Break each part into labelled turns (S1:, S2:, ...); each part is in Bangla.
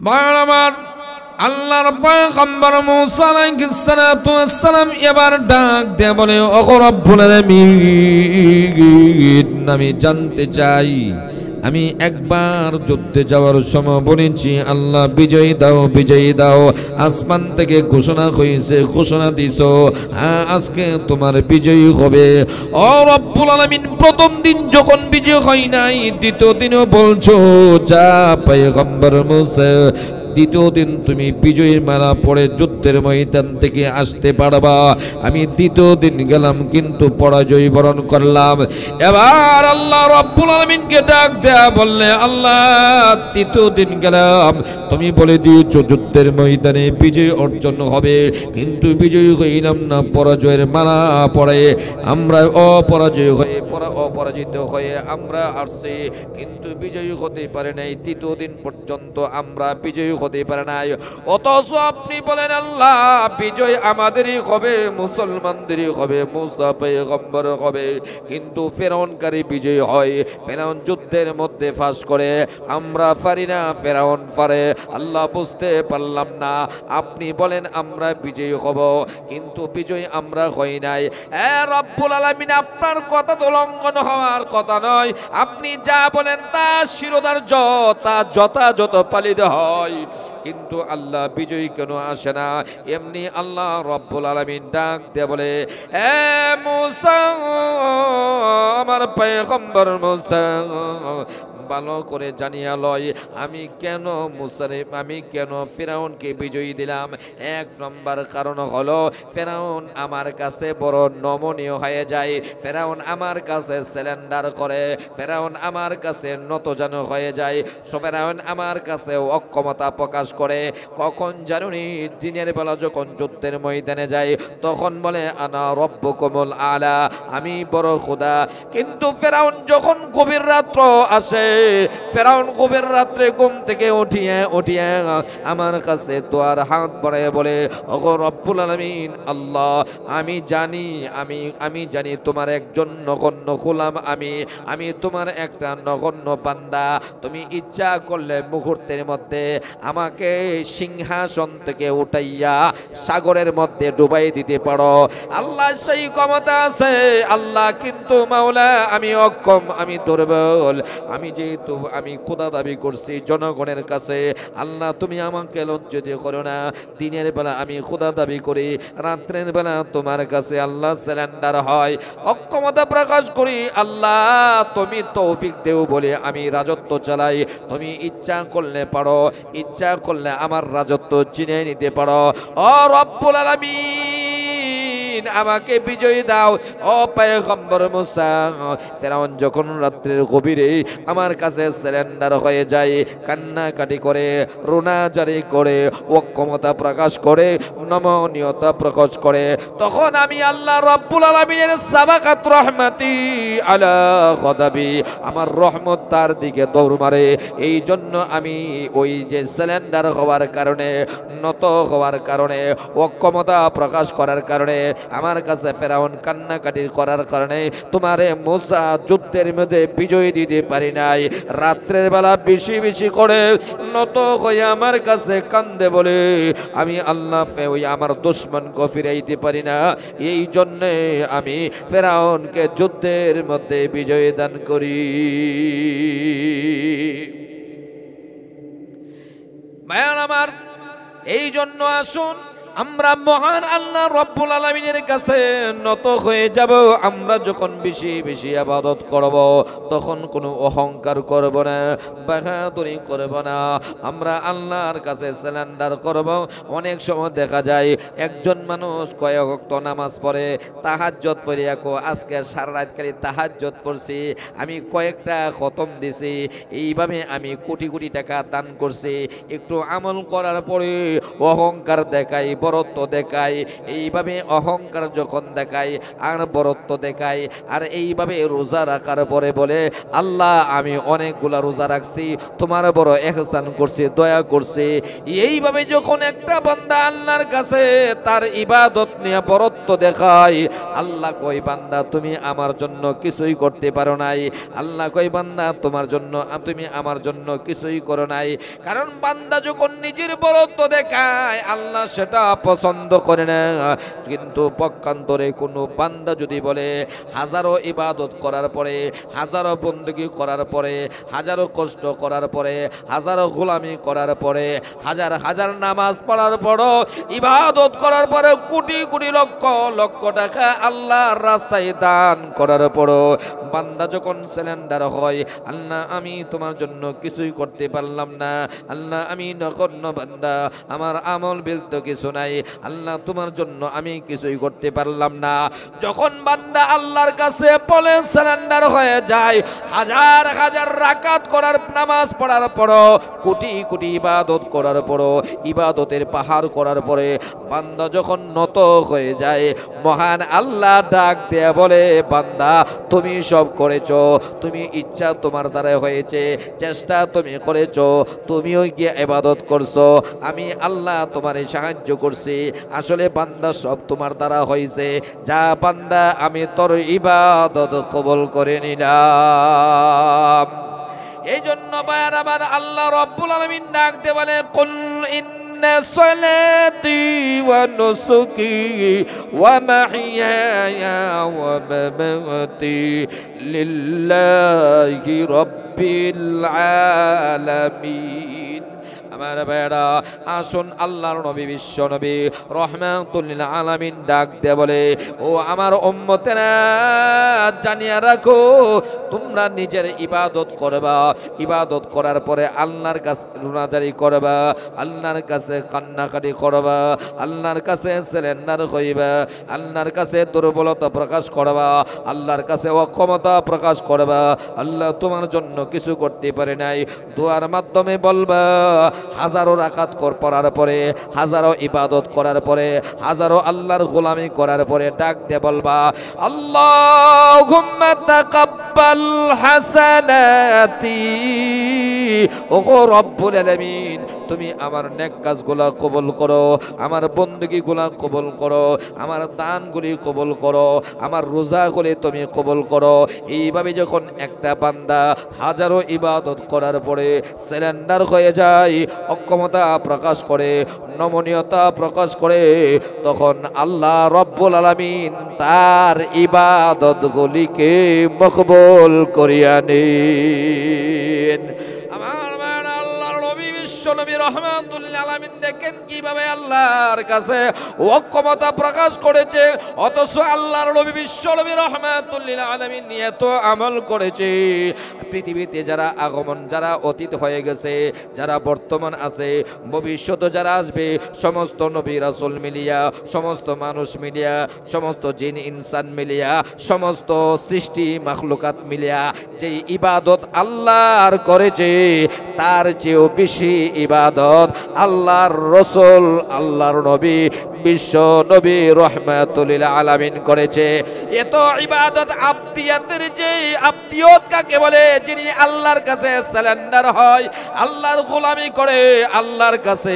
S1: আমার আল্লাহর পয়গম্বর মূসা আলাইহিস সালাতু ওয়াস সালাম এবার ডাক দিয়ে বলে, ওগো রব্বুল আলামিন, আমি জানতে চাই, আমি একবার যুদ্ধে যাওয়ার সময় বলেছি আল্লাহ বিজয়ী দাও, বিজয়ী দাও। আসমান থেকে ঘোষণা হয়েছে, ঘোষণা দিছো আজকে তোমার বিজয়ী হবে। ও রব্বুল আলামিন, প্রথম দিন যখন বিজয় হয় নাই, দ্বিতীয় দিনও বলছো যা পয়গম্বর মূসা, দ্বিতীয় দিন তুমি বিজয়ীর মালা পরে যুদ্ধের ময়দান থেকে আসতে পারবা। আমি দ্বিতীয় দিন গেলাম কিন্তু পরাজয় বরণ করলাম। এবার আল্লাহ রাব্বুল আলামিনকে ডাক দেয়া বললে, আল্লাহ তৃতীয় দিন গেলাম, তুমি বলে দিয়েছো যুদ্ধের ময়দানে বিজয় অর্জন হবে, কিন্তু বিজয়ী হইলাম না, পরাজয়ের মালা পরে আমরা অপরাজয় হয়ে অপরাজিত হয়ে আমরা আসছি, কিন্তু বিজয়ী হতে পারে নাই। তৃতীয় দিন পর্যন্ত আমরা বিজয়ী হতে পারে নাই, অথচ আপনি বলেন আল্লাহ বিজয় আমাদেরই হবে, মুসলমানদেরই হবে, মুসা পয়গম্বর হবে। কিন্তু ফেরাউনকারী বিজয়ী হয়, ফেরাউন যুদ্ধের মধ্যে ফাঁস করে, আমরা পারি না, ফেরাউন পারে। আল্লাহ বুঝতে পারলাম না, আপনি বলেন আমরা বিজয়ী হব, কিন্তু বিজয়ী আমরা হই নাই। রব্বুল আলামিন, আপনার কথা তো লঙ্ঘন হওয়ার কথা নয়, আপনি যা বলেন তা শিরোধার্য, তা যথাযথ পালিত হয়, কিন্তু আল্লাহ বিজয়ী কেন আসে না? এমনি আল্লাহ রব্বুল আলামিন ডাক দিয়ে বলে, এ মূসা, আমার পয়গম্বর মূসা, ভালো করে জানিয়া লয় আমি কেন আমি কেন ফেরাউনকে বিজয়ী দিলাম। এক নম্বর কারণ হলো ফেরাউন আমার কাছে বড় নমনীয় হয়ে যায়, ফেরাউন আমার কাছে সিলিন্ডার করে, ফেরাউন আমার কাছে নতজানু হয়ে যায়, ফেরাউন আমার কাছে অক্ষমতা প্রকাশ করে। কখন জানুনি, দিনের বেলা যখন যুদ্ধের ময়দানে যায় তখন বলে আনা রব্বুকুমুল আলা, আমি বড় খোদা। কিন্তু ফেরাউন যখন গভীর রাত্র আসে, ফেরাউন গভীর রাত্রে ঘুম থেকে উঠিয়ে আমার কাছে দোয়ার হাত বাড়ায় বলে, ওগো রব্বুল আলামিন আল্লাহ, আমি জানি তোমার একজন নগণ্য গোলাম, আমি তোমার একটা নগণ্য বান্দা, তুমি ইচ্ছা করলে মুহূর্তের মধ্যে আমাকে সিংহাসন থেকে উঠাইয়া সাগরের মধ্যে ডুবাই দিতে পারো। আল্লাহ সেই ক্ষমতা আছে আল্লাহ, কিন্তু মাওলা আমি অক্ষম, আমি দুর্বল। আমি খোদা দাবি করছি জনগণের কাছে, আল্লাহ তুমি আমাকে লজ্জিত করো না। দিনের বেলা আমি খোদা দাবি করি, রাত্রের বেলা তোমার কাছে আল্লাহ সিলিন্ডার হয়, অক্ষমতা প্রকাশ করি। আল্লাহ তুমি তৌফিক দেও বলে আমি রাজত্ব চালাই, তুমি ইচ্ছা করলে পারো, ইচ্ছা করলে আমার রাজত্ব চিনে নিতে পারো। ও রব্বুল আলামিন, আমাকে বিজয়ী দাও। ও পয়গম্বর মূসা, ফেরাউন যখন রাত্রির গভীরে আমার কাছে সিলিন্ডার হয়ে যায়, কান্নাকাটি করে, রোনা জারি করে, অক্ষমতা প্রকাশ করে, নমনীয়তা প্রকাশ করে, তখন আমি আল্লাহ রব্বুল আলামিনের সাবাকাত রহমতি আলা গদাবি, আমার রহমত তার দিকে দৌড় মারে। এই জন্য আমি ওই যে সিলিন্ডার হওয়ার কারণে, নত হওয়ার কারণে, অক্ষমতা প্রকাশ করার কারণে, আমার কাছে ফেরাউন কান্নাকাটি করার কারণে তোমারে মূসা যুদ্ধের মধ্যে বিজয় দিতে পারি নাই। রাত্রের বেলা বেশি বেশি করে নত হয়ে আমার কাছে কান্দে বলে আমি আল্লাহ ওই আমার দুশমনকে ফিরাইতে পারি না, এই জন্যে আমি ফেরাউনকে যুদ্ধের মধ্যে বিজয় দান করি। ভাইয়ার আমার, এই জন্য আসুন আমরা মহান আল্লাহ রব্বুল আলামিনের কাছে নত হয়ে যাব। আমরা যখন বেশি বেশি ইবাদত করব তখন কোনো অহংকার করব না, বাহাদুরি করব না, আমরা আল্লাহর কাছে সিলিন্ডার করব। অনেক সময় দেখা যায় একজন মানুষ কয়েক ওয়াক্ত নামাজ পড়ে, তাহাজ্জুদ পড়ে, আজকে সারা রাত খালি তাহাজ্জুদ পড়ছি, আমি কয়েকটা খতম দিছি, এইভাবে আমি কোটি কোটি টাকা দান করছি, একটু আমল করার পরে অহংকার দেখাই, বরত্ব দেখায়, এইভাবে অহংকার যখন দেখায় আর বরত্ব দেখায়, আর এইভাবে রোজা রাখার পরে বলে আল্লাহ আমি অনেকগুলা রোজা রাখছি, তোমার বড় ইহসান করছি, দয়া করছি, এইভাবে যখন একটা বান্দা আল্লাহর কাছে তার ইবাদত নিয়ে বরত্ব দেখায়, আল্লাহ কই বান্দা তুমি আমার জন্য কিছুই করতে পারো নাই, আল্লাহ কই বান্দা তোমার জন্য তুমি আমার জন্য কিছুই করো নাই। কারণ বান্দা যখন নিজের বরত্ব দেখায় আল্লাহ সেটা পছন্দ করে না। কিন্তু পক্ষান্তরে কোনো বান্দা যদি বলে হাজারো ইবাদত করার পরে, হাজারো বندگی করার পরে, হাজারো কষ্ট করার পরে, হাজারো গোলামি করার পরে, হাজার হাজার নামাজ পড়ার পরও, ইবাদত করার পরে, কোটি কোটি লক্ষ লক্ষ টাকা আল্লাহর রাস্তায় দান করার পরও বান্দা যখন সিলিন্ডার হয়, আল্লাহ আমি তোমার জন্য কিছুই করতে পারলাম না, আল্লাহ আমি নগণ্য বান্দা, আমার আমল বিল তো কিছু নাই, আল্লাহ তোমার জন্য আমি কিছুই করতে পারলাম না, যখন বান্দা আল্লাহর কাছে বলে সিলিন্ডার হয়ে যায়, হাজার হাজার রাকাত করার নামাজ পড়ার পরও, কোটি কোটি ইবাদত করার পরও, ইবাদতের পাহাড় করার পরে বান্দা যখন নত হয়ে যায়, মহান আল্লাহ ডাক দেয়া বলে বান্দা তুমি সব করেছো, তুমি ইচ্ছা তোমার দ্বারা হয়েছে, চেষ্টা তুমি করেছো, তুমিও গিয়ে ইবাদত করছো, আমি আল্লাহ তোমারে সাহায্য করছি, আসলে বান্দা সব তোমার দ্বারা হয়েছে, যা বান্দা আমি তোর ইবাদত কবুল করে নিলাম। এই জন্য ভাইয়ার আমার আল্লাহ রাব্বুল আলামিন ডাক দিয়ে বলে কুল ইন্না সালাতি ওয়া নুসুকি ওয়া মাহইয়ায়া ওয়া মামাতি লিল্লাহি রাব্বিল আলামিন। আমার ভাইরা আসুন আল্লাহর নবী বিশ্ব নবী রহমাতুল লিল আলামিন ডাক দিয়ে বলে ও আমার উম্মতেরা জানিয়া রাখো, তোমরা নিজের ইবাদত করবা, ইবাদত করার পরে আল্লাহর কাছে রুনাজারি করবা, আল্লাহর কাছে কান্নাকাটি করবা, আল্লাহর কাছে সিলিন্ডার হইবা, আল্লাহর কাছে দুর্বলতা প্রকাশ করবা, আল্লাহর কাছে অক্ষমতা প্রকাশ করবা, আল্লাহ তোমার জন্য কিছু করতে পারে নাই, দোয়ার মাধ্যমে বলবা, হাজারো রাকাত পড়ার পরে, হাজারো ইবাদত করার পরে, হাজারো আল্লাহর গোলামি করার পরে ডাক দিয়ে বলবা আল্লাহুম্মা তাকাব্বাল হাসানাতি, ওগো রব্বুল আলামিন তুমি আমার নেক কাজগুলো কবুল করো, আমার বندگیগুলো কবুল করো, আমার দানগুলি কবুল করো, আমার রোজাগুলি তুমি কবুল করো। এইভাবে যখন একটা বান্দা হাজারো ইবাদত করার পরে সিলিন্ডার হয়ে যায়, অক্ষমতা প্রকাশ করে, নমনীয়তা প্রকাশ করে, তখন আল্লাহ রব্বুল আলামিন তার ইবাদতগুলিকে মকবুল করিয়া নেন। নবী রহমাতুল লিল আলামিন দেখেন কিভাবে আল্লাহর কাছে অক্ষমতা প্রকাশ করেছে, অথচ আল্লাহর নবী বিশ্ব নবী রহমাতুল লিল আলামিন নিয়ে তো আমল করেছে। পৃথিবীতে যারা আগমন, যারা অতীত হয়ে গেছে, যারা বর্তমান আছে, ভবিষ্যতে যারা আসবে, সমস্ত নবী রাসূল মিলিয়া, সমস্ত মানুষ মিলিয়া, সমস্ত জিন ইনসান মিলিয়া, সমস্ত সৃষ্টি মাখলুকাত মিলিয়া যে ইবাদত আল্লাহর করেছে, তার চেয়েও বেশি ইবাদত আল্লাহর রাসূল, আল্লাহর নবী বিশ্ব নবী রহমাতুল লিল আলামিন করেছে। এত ইবাদত আবদিয়াতের যে আবদিয়ত কাকে বলে, যিনি আল্লাহর কাছে সারেন্ডার হয়, আল্লাহর গোলামি করে, আল্লাহর কাছে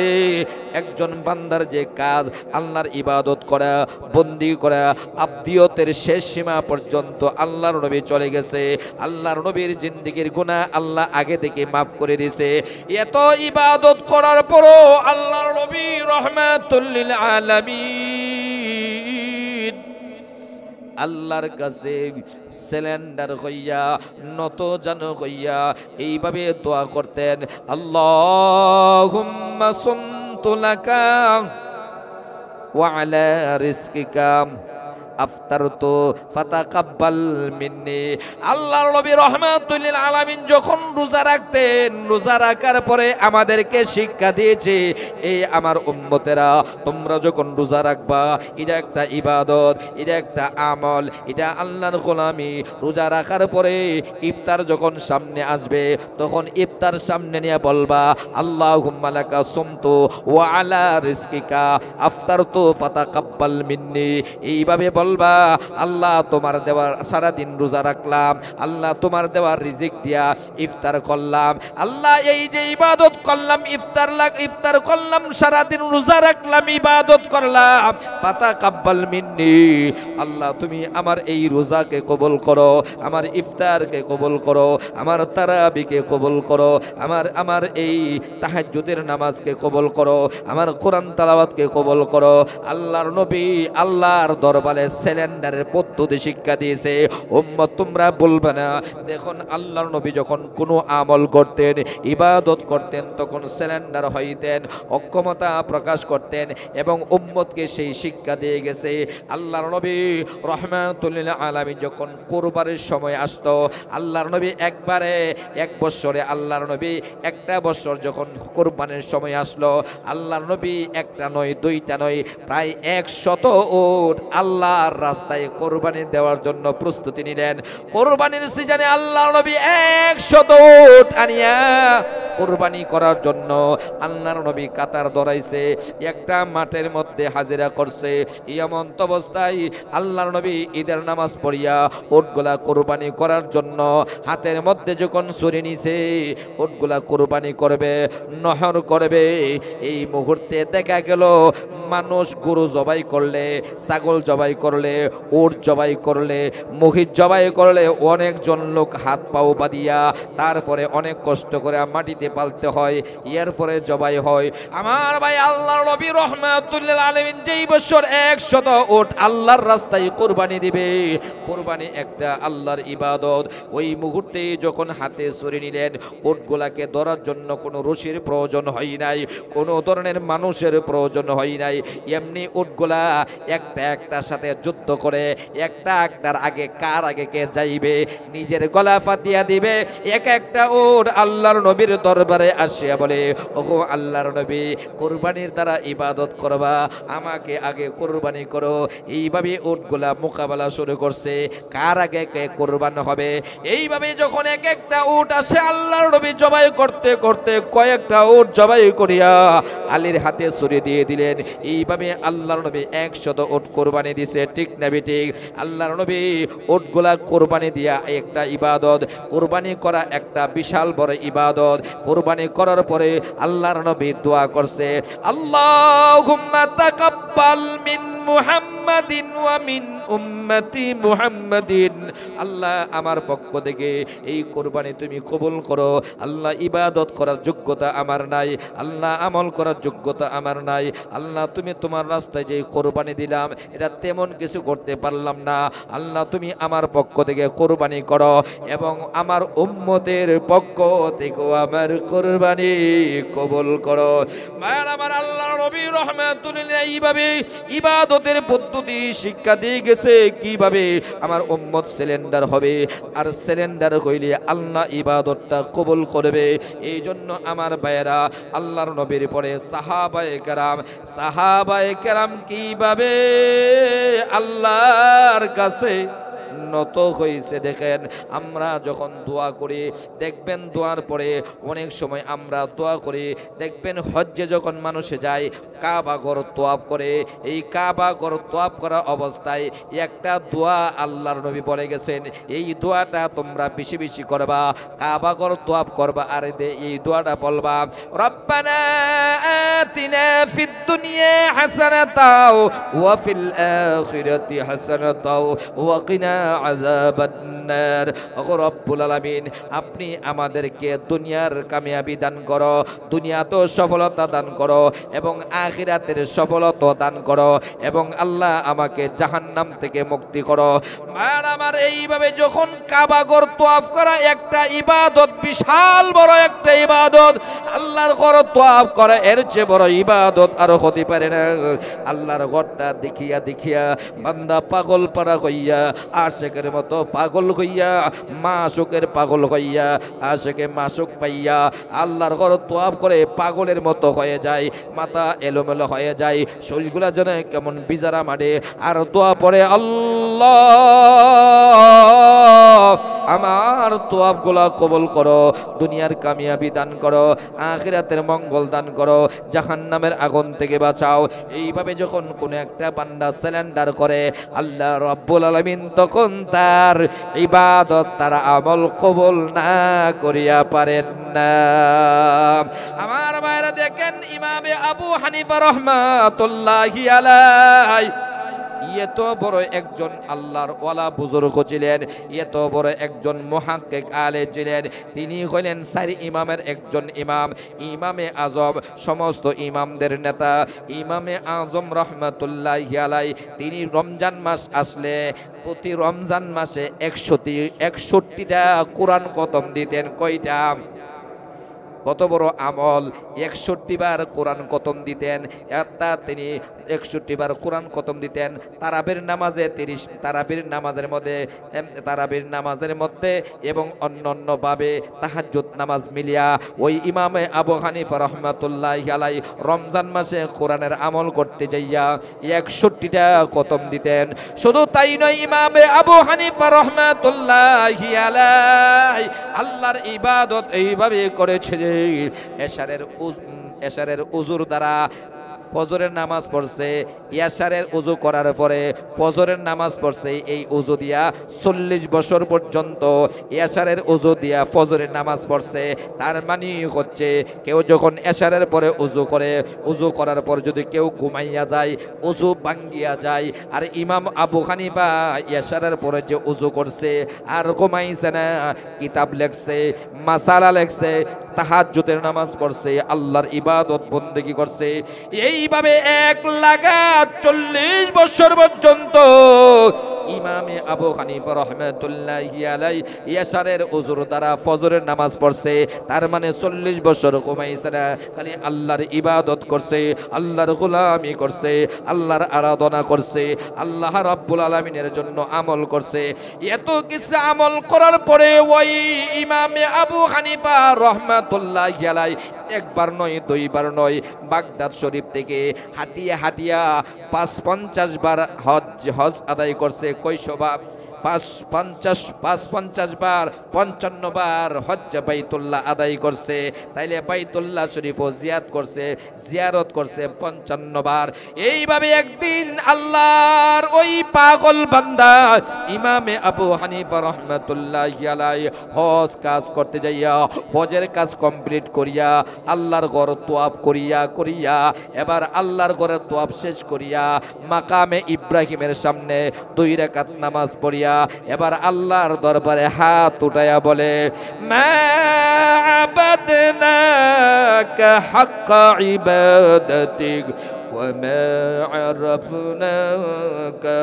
S1: একজন বান্দার যে কাজ আল্লাহর ইবাদত করা, বন্দী করা, আবদিয়তের শেষ সীমা পর্যন্ত আল্লাহর নবী চলে গেছে। আল্লাহর নবীর জিন্দেগীর গুনাহ আল্লাহ আগে থেকে মাফ করে দিয়েছে। এত ইবাদত করার পরও আল্লাহর নবী রহমাতুল লিল আলামিন আল্লাহর কাছে সিলিন্ডার হইয়া, নত জানো হইয়া এইভাবে দোয়া করতেন, আল্লাহুম্মা সুমতু লাকা ওয়া আলা রিজকিকা আফতারতু ফাতাকাব্বাল মিন্নি। আল্লাহর নবী রাহমাতুল লিল আলামিন যখন রোজা রাখতেন, রোজা রাখার পরে আমাদেরকে শিক্ষা দিয়েছে, এই আমার উম্মতেরা তোমরা যখন রোজা রাখবা এটা একটা ইবাদত, এটা একটা আমল, এটা আল্লাহর গোলামি। রোজা রাখার পরে ইফতার যখন সামনে আসবে তখন ইফতার সামনে নিয়ে বলবা আল্লাহুম্মা লাকা সুমতু ওয়া আলা রিজকিকা আফতারতু ফাতাকাব্বাল মিন্নি। এইভাবে বলবা আল্লাহ তোমার দেওয়ার সারাদিন রোজা রাখলাম, আল্লাহ তোমার দেওয়ার রিজিক দিয়া ইফতার করলাম, আল্লাহ এই যে ইবাদত করলাম, ইফতার করলাম, সারাদিন রোজা রাখলাম, ইবাদত করলাম, ফাতাকাব্বাল মিন্নি। আল্লাহ তুমি আমার এই রোজাকে কবুল করো, আমার ইফতারকে কবুল করো, আমার তারাবিকে কবুল করো, আমার এই তাহাজ্জুদের নামাজকে কবুল করো, আমার কোরআন তেলাওয়াতকে কবুল করো। আল্লাহর নবী আল্লাহর দরবারে সিলিন্ডারের পদ্ধতি শিক্ষা দিয়েছে। উম্মত তোমরা বলবে না। দেখুন আল্লাহর নবী যখন কোনো আমল করতেন, ইবাদত করতেন, তখন সিলিন্ডার হইতেন, অক্ষমতা প্রকাশ করতেন এবং উম্মতকে সেই শিক্ষা দিয়ে গেছে। আল্লাহর নবী রাহমাতুল লিল আলামিন যখন কুরবানির সময় আসতো, আল্লাহর নবী একবারে এক বছরে আল্লাহর নবী একটা বছর যখন কুরবানির সময় আসলো, আল্লাহর নবী একটা নয় দুইটা নয় প্রায় 100 উট আল্লাহর রাস্তায় কোরবানি দেওয়ার জন্য প্রস্তুতি নিলেন। কোরবানির সিজনে আল্লাহর নবী 100 উট আনিয়া কোরবানি করার জন্য আল্লাহর নবী কাতার ধরাইছে, একটা মাঠের মধ্যে হাজিরা করছে। এমন অবস্থায় আল্লাহর নবী ঈদের নামাজ পড়িয়া উটগুলা কোরবানি করার জন্য হাতের মধ্যে যখন ছুরি নিছে, উটগুলা কোরবানি করবে, নহর করবে, এই মুহূর্তে দেখা গেল মানুষ গরু জবাই করলে, ছাগল জবাই করলে, উট জবাই করলে, মহিষ জবাই করলে অনেকজন লোক হাত পাও বাঁধিয়া তারপরে অনেক কষ্ট করে মাটিতে পালতে হয়, এরপরে জবাই হয়। আমার ভাই আল্লাহর নবী রাহমাতুল লিল আলামিন যেই বছর 100 উট আল্লাহর রাস্তায় কোরবানি দিবে, কোরবানি একটা আল্লাহর ইবাদত। ওই মুহূর্তে যখন হাতে ছুরি নিলেন, উটগুলাকে ধরার জন্য কোনো রশির প্রয়োজন হয় নাই, কোনো ধরনের মানুষের প্রয়োজন হয় নাই। এমনি উটগুলা একটা একটার সাথে যুদ্ধ করে একটা একটার আগে কার আগে কে যাইবে নিজের গলা ফাটিয়া দিবে। এক একটা উট আল্লাহর নবীর দরবারে আসিয়া বলে, ওগো আল্লাহর নবী, কোরবানির দ্বারা ইবাদত করবা, আমাকে আগে কোরবানি করো। এইভাবে উটগুলা মোকাবেলা শুরু করছে, কার আগে কে কোরবান হবে। এইভাবে যখন এক একটা উট আসে, আল্লাহর নবী জবাই করতে করতে কয়েকটা উট জবাই করিয়া আলীর হাতে ছুরি দিয়ে দিলেন। এইভাবে আল্লাহর নবী 100 উট কোরবানি দিছে। ঠিক না ঠিক? আল্লাহর নবী উটগুলা কোরবানি দিয়া একটা ইবাদত, কোরবানি করা একটা বিশাল বড় ইবাদত। কোরবানি করার পরে আল্লাহর নবী দোয়া করছে, আল্লাহুম্মা তাকাব্বাল মিন মুহাম্মাদিন ওয়া মিন উম্মতি মুহাম্মাদিন। আল্লাহ আমার পক্ষ থেকে এই কোরবানি তুমি কবুল করো। আল্লাহ ইবাদত করার যোগ্যতা আমার নাই, আল্লাহ আমল করার যোগ্যতা আমার নাই। আল্লাহ তুমি তোমার রাস্তায় যে কোরবানি দিলাম এটা তেমন কিছু করতে পারলাম না, আল্লাহ তুমি আমার পক্ষ থেকে কোরবানি করো এবং আমার উম্মতের পক্ষ থেকে আমার কোরবানি কবুল করো। মায়ের আমার আল্লাহর নবী রাহমাতুল লিল এইভাবে ইবাদতের পদ্ধতি শিক্ষা দিয়ে গেছে, কিভাবে আমার উম্মত সিলিন্ডার হবে, আর সিলিন্ডার হইলে আল্লাহ ইবাদতটা কবুল করবে। এই জন্য আমার ভাইয়েরা, আল্লাহর নবীর পরে সাহাবায়ে কেরাম কিভাবে আল্লাহর কাছে নত হয়েছে। দেখেন আমরা যখন দোয়া করি, দেখবেন দোয়ার পরে অনেক সময় আমরা দোয়া করি, দেখবেন হজ্জে যখন মানুষে যায় কাবা ঘর তোয়াফ করে, এই কাবা ঘর তোয়াফ করা অবস্থায় একটা দোয়া আল্লাহর নবী বলে গেছেন, এই দোয়াটা তোমরা বেশি বেশি করবা, কাবা ঘর তোয়াফ করবা আর এই দোয়াটা বলবা, রব্বানা আতিনা ফিদ দুনিয়া হাসানাতাও ওয়া ফিল আখিরাতি হাসানাতাও ওয়া কিনা আযাবান্নার। ওগো রব্বুল আলামিন, আপনি আমাদেরকে দুনিয়ার কামিয়াবি দান করো, দুনিয়াতেও সফলতা দান করো এবং আখিরাতের সফলতা দান করো এবং আল্লাহ আমাকে জাহান্নাম থেকে মুক্তি করো। আর আমার এইভাবে যখন কাবা ঘর তোয়াফ করা একটা ইবাদত, বিশাল বড় একটা ইবাদত। আল্লাহর ঘর তোয়াফ করা এর চেয়ে বড় বড় ইবাদত আর হতে পারে না। আল্লাহর ঘরটা দেখিয়া দেখিয়া বান্দা পাগল পারা হইয়া, আশেকের মতো পাগল হইয়া, মাসুকের পাগল হইয়া, আশেকে মাসুক পাইয়া আল্লাহর ঘর তোয়াব করে পাগলের মতো হয়ে যায়, মাথা এলোমেলো হয়ে যায়, শরীরগুলা যেন কেমন বিজারা মারে। আর দোয়া পড়ে, আল্লাহ আমার তোয়াবগুলা কবুল করো, দুনিয়ার কামিয়াবি দান করো, আখিরাতের মঙ্গল দান করো, জাহান্নামের আগুন থেকে বাঁচাও। এইভাবে যখন কোনো একটা বান্দা সিলিন্ডার করে আল্লাহ রাব্বুল আলামিন তখন তার ইবাদত, তার আমল কবুল না করিয়া পারেন না। আমার ভাইরা দেখেন, ইমামে আবু হানিফা রাহমাতুল্লাহি আলাইহি এত বড় একজন আল্লাহর ওয়ালা বুজুর্গ ছিলেন, এত বড় একজন মুহাক্কিক আলেম ছিলেন। তিনি হলেন চার ইমামের একজন ইমাম, ইমামে আজম, সমস্ত ইমামদের নেতা ইমামে আজম রহমাতুল্লাহি আলাইহি। তিনি রমজান মাস আসলে প্রতি রমজান মাসে 61টা কোরআন খতম দিতেন। কয়টা? কত বড় আমল! 61 বার কোরআন খতম দিতেন। তিনি 61 বার কোরআন খতম দিতেন। তারাবির নামাজে 30, তারাবির নামাজের মধ্যে এবং অন্যান্য ভাবে তাহাজ্জুদ নামাজ মিলিয়া ওই ইমামে আবু হানিফা রাহমাতুল্লাহি আলাইহি রমজান মাসে কোরআনের আমল করতে যাইয়া 61টা খতম দিতেন। শুধু তাই নয়, ইমামে আবু হানিফা রাহমাতুল্লাহি আলাইহি আল্লাহর ইবাদত এইভাবে করেছিলেন। এশারের উজুর দ্বারা ফজরের নামাজ পড়ছে, ইয়াশারের উজু করার পরে ফজরের নামাজ পড়ছে। এই উজু দিয়া 40 বছর পর্যন্ত ইয়াশারের উজু দিয়া ফজরের নামাজ পড়ছে। তার মানে হচ্ছে, কেউ যখন এশারের পরে উজু করে, উজু করার পর যদি কেউ ঘুমাইয়া যায়, উজু ভাঙ্গিয়া যায়, আর ইমাম আবু হানিফা ইয়াশারের পরে যে উজু করছে আর ঘুমাইছে না, কিতাব লেখছে, মাসালা লেখছে, তাহাজ্জুদের নামাজ পড়ছে, আল্লাহর ইবাদত বন্দেগী করছে। এইভাবে 1,40 বছর পর্যন্ত ইমামে আবু হানিফা রাহমাতুল্লাহি আলাইহি ইয়াশারের উজুর দ্বারা ফজরের নামাজ পড়ছে। তার মানে 40 বছর ঘুমাইছে না, খালি আল্লাহর ইবাদত করছে, আল্লাহর গোলামি করছে, আল্লাহর আরাধনা করছে, আল্লাহ রাব্বুল আলামিনের জন্য আমল করছে। এত কিছু আমল করার পরে ওই ইমামে আবু হানিফা রাহমাতুল্লাহি আলাইহি একবার নয়, দুইবার নয়, বাগদাদ শরীফ থেকে হাঁটিয়া হাঁটিয়া 50 বার হজ আদায় করছে। কয়শো বার? 50 বার, 55 বার হজ্জে বাইতুল্লাহ আদায় করছে। তাইলে বাইতুল্লাহ শরীফও জিয়ারত করছে 55 বার। এইভাবে একদিন আল্লাহর ওই পাগল বান্দা ইমামে আবু হানিফা রাহমাতুল্লাহি আলাইহি হজ কাজ করতে যাইয়া, হজের কাজ কমপ্লিট করিয়া, আল্লাহর ঘর তোয়াফ করিয়া এবার আল্লাহর ঘরের তোয়াফ শেষ করিয়া মাকামে ইব্রাহিমের সামনে 2 রাকাত নামাজ পড়িয়া এবার আল্লাহর দরবারে হাত উঠায়া বলে, মা আবাদনাকা হাক্কা ইবাদাতিক ওয়া মা আরাফনাকা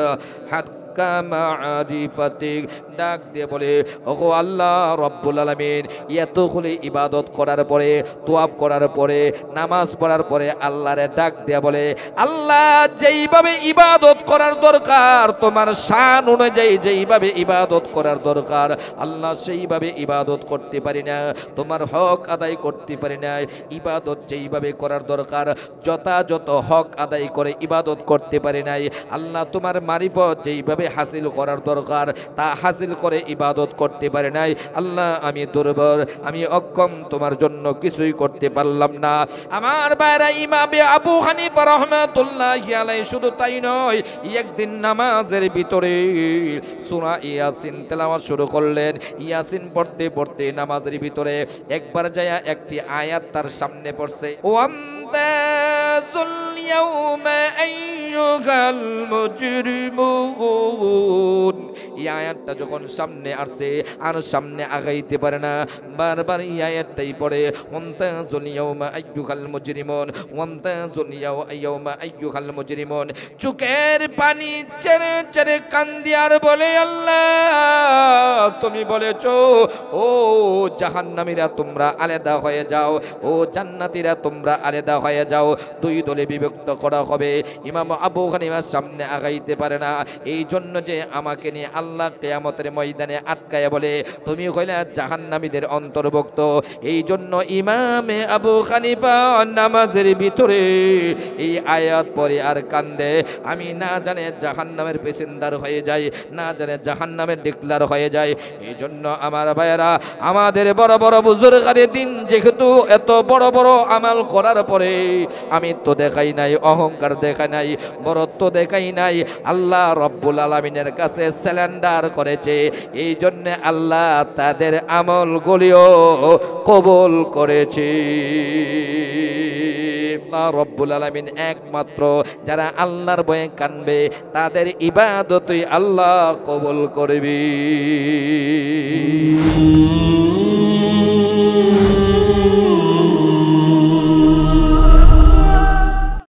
S1: হাক্কা মারিফাতিক। ডাক দিয়ে বলে, ওগো আল্লাহ রাব্বুল আলামিন, এতগুলি ইবাদত করার পরে, তোয়াব করার পরে, নামাজ পড়ার পরে আল্লাহরে ডাক দিয়ে বলে, আল্লাহ যেইভাবে ইবাদত করার দরকার, তোমার শান অনুযায়ী যেইভাবে ইবাদত করার দরকার, আল্লাহ সেইভাবে ইবাদত করতে পারি না, তোমার হক আদায় করতে পারি না। ইবাদত যেইভাবে করার দরকার, যথাযথ হক আদায় করে ইবাদত করতে পারি নাই। আল্লাহ তোমার মারিফত যেইভাবে হাসিল করার দরকার তা হাসিল করে ইবাদত করতে পারে নাই। আল্লাহ আমি দুর্বল, আমি অক্ষম, তোমার জন্য কিছুই করতে পারলাম না। আমার ভাইরা, ইমামে আবু হানিফা রাহমাতুল্লাহি আলাইহি শুধু তাই নয়, একদিন নামাজের ভিতরে সূরা ইয়াসিন তেলাওয়াত শুরু করলেন। ইয়াসিন পড়তে পড়তে নামাজের ভিতরে একবার যায়া একটি আয়াত তার সামনে পড়ছে, ওয়ামতাজুল ইয়াউমা আইয়ুহাল মুজরিমুন, এই আয়াতটা যখন সামনে আসে আর সামনে আগাইতে পারে না, বারবার এই আয়াতটাই পড়ে, ওয়ান্তাজুল ইয়াউমা আইয়ুহাল মুজরিমুন, ওয়ান্তাজুল ইয়াউমা আইয়ুহাল মুজরিমুন। চোখের পানি ছেড়ে ছেড়ে কান্দি আর বলে, আল্লাহ তুমি বলেছো ও জাহান্নামীরা তোমরা আলাদা হয়ে যাও, ও জান্নাতীরা তোমরা আলাদা হয়ে যাও। দুই দলে বিভক্ত করা হবে। ইমাম আবু হানিফার সামনে আগাইতে পারে না, এই জন্য যে আমাকে নিয়ে আল্লাহ কিয়ামতের ময়দানে আটকায়া বলে তুমি হইলে জাহান্নামীদের অন্তর্ভুক্ত। এই জন্য ইমামে আবু হানিফা নামাজের ভিতরে এই আয়াত পড়ে আর কান্দে, আমি না জানে জাহান্নামের পেসেঞ্জার হয়ে যাই, না জানে জাহান্নামের ডিক্লার হয়ে যায়। এই জন্য আমার ভাইয়েরা, আমাদের বড় বড় বুজুর্গারে দিন যেহেতু এত বড় বড় আমাল করার পরে আমি তো দেখাই নাই, অহংকার দেখাই নাই, বড়ত্ব দেখাই নাই, আল্লাহ রব্বুল আলামিনের কাছে স্যালেন্ডার করেছে। এই জন্য আল্লাহ তাদের আমলগুলিও কবুল করেছে। আল্লাহ রব্বুল আলামিন একমাত্র যারা আল্লাহর ভয়ে কানবে তাদের ইবাদতই আল্লাহ কবুল করবে।